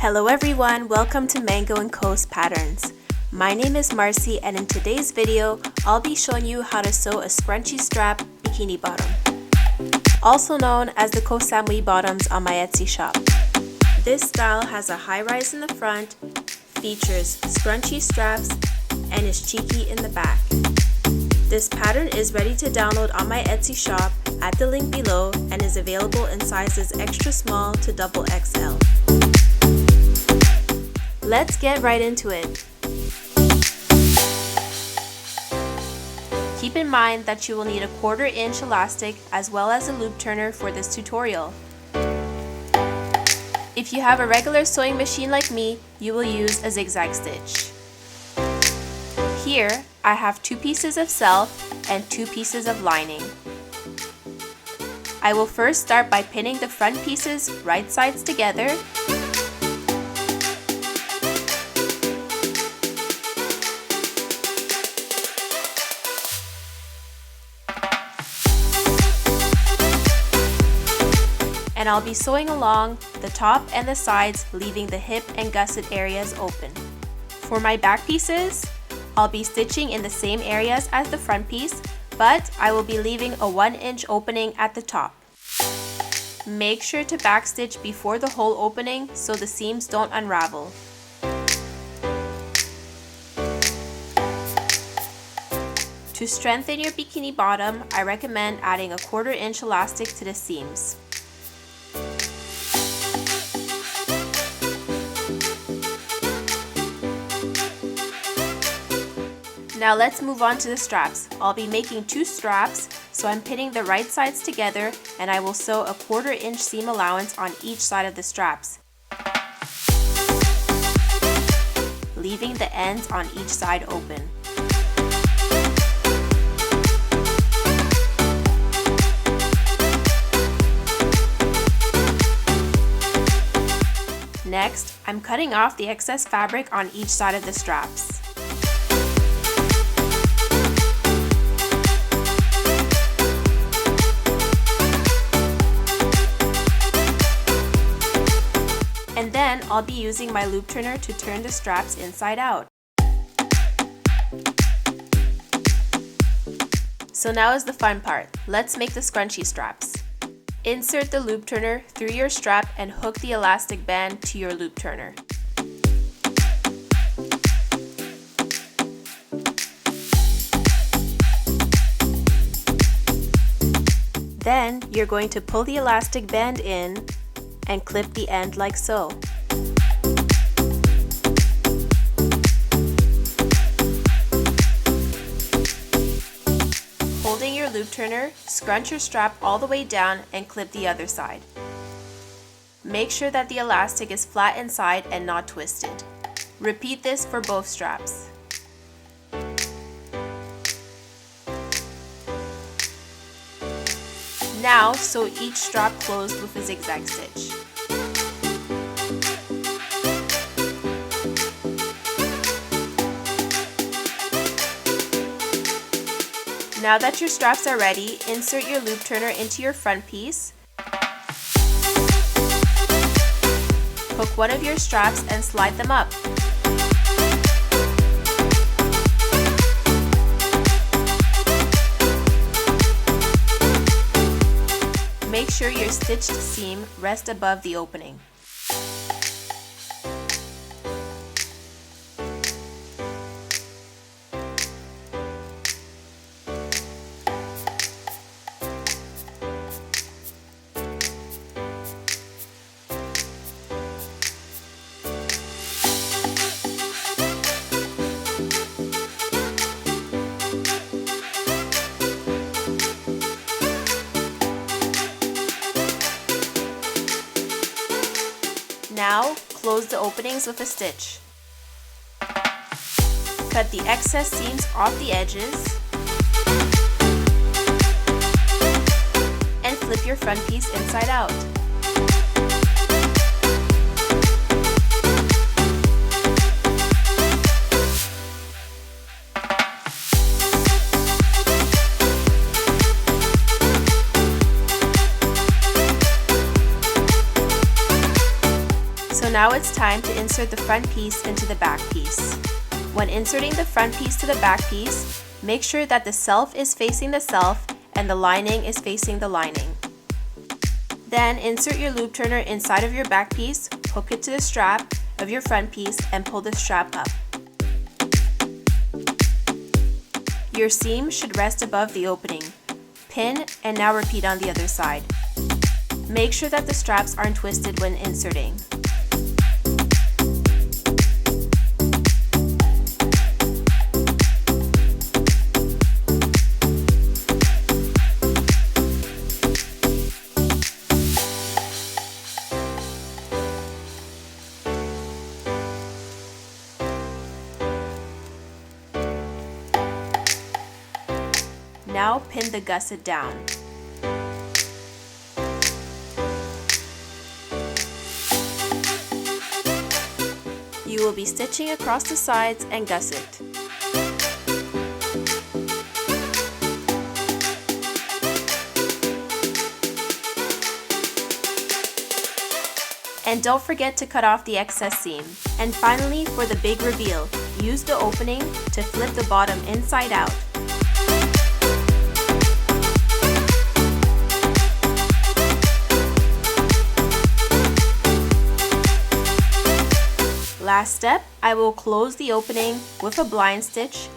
Hello everyone, welcome to Mango & Co's Patterns. My name is Marcy and in today's video, I'll be showing you how to sew a scrunchy strap bikini bottom, also known as the Koh Samui bottoms on my Etsy shop. This style has a high rise in the front, features scrunchy straps, and is cheeky in the back. This pattern is ready to download on my Etsy shop at the link below and is available in sizes extra small to XXL. Let's get right into it. Keep in mind that you will need a 1/4 inch elastic as well as a loop turner for this tutorial. If you have a regular sewing machine like me, you will use a zigzag stitch. Here, I have 2 pieces of self and 2 pieces of lining. I will first start by pinning the front pieces right sides together. And I'll be sewing along the top and the sides, leaving the hip and gusset areas open. For my back pieces, I'll be stitching in the same areas as the front piece, but I will be leaving a 1 inch opening at the top. Make sure to backstitch before the hole opening so the seams don't unravel. To strengthen your bikini bottom, I recommend adding a 1/4 inch elastic to the seams. Now let's move on to the straps. I'll be making 2 straps, so I'm pinning the right sides together and I will sew a 1/4 inch seam allowance on each side of the straps, leaving the ends on each side open. Next, I'm cutting off the excess fabric on each side of the straps. And then I'll be using my loop turner to turn the straps inside out. So now is the fun part. Let's make the scrunchy straps. Insert the loop turner through your strap and hook the elastic band to your loop turner. Then you're going to pull the elastic band in and clip the end like so. Holding your loop turner, scrunch your strap all the way down and clip the other side. Make sure that the elastic is flat inside and not twisted. Repeat this for both straps. Now sew each strap closed with a zigzag stitch. Now that your straps are ready, insert your loop turner into your front piece. Hook one of your straps and slide them up. Make sure your stitched seam rests above the opening. Now, close the openings with a stitch. Cut the excess seams off the edges and flip your front piece inside out. now it's time to insert the front piece into the back piece. When inserting the front piece to the back piece, make sure that the self is facing the self and the lining is facing the lining. Then insert your loop turner inside of your back piece, hook it to the strap of your front piece and pull the strap up. Your seam should rest above the opening. Pin and now repeat on the other side. Make sure that the straps aren't twisted when inserting. Now pin the gusset down. You will be stitching across the sides and gusset. And don't forget to cut off the excess seam. And finally, for the big reveal, use the opening to flip the bottom inside out. Last step, I will close the opening with a blind stitch .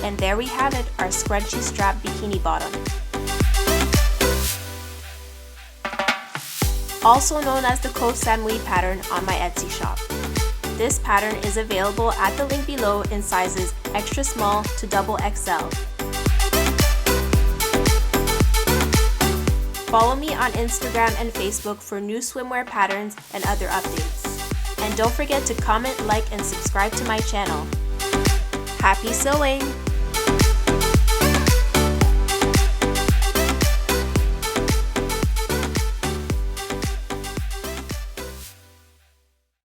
And there we have it, our scrunchy strap bikini bottom. Also known as the Koh Samui pattern on my Etsy shop. This pattern is available at the link below in sizes extra small to XXL. Follow me on Instagram and Facebook for new swimwear patterns and other updates. And don't forget to comment, like, and subscribe to my channel. Happy sewing!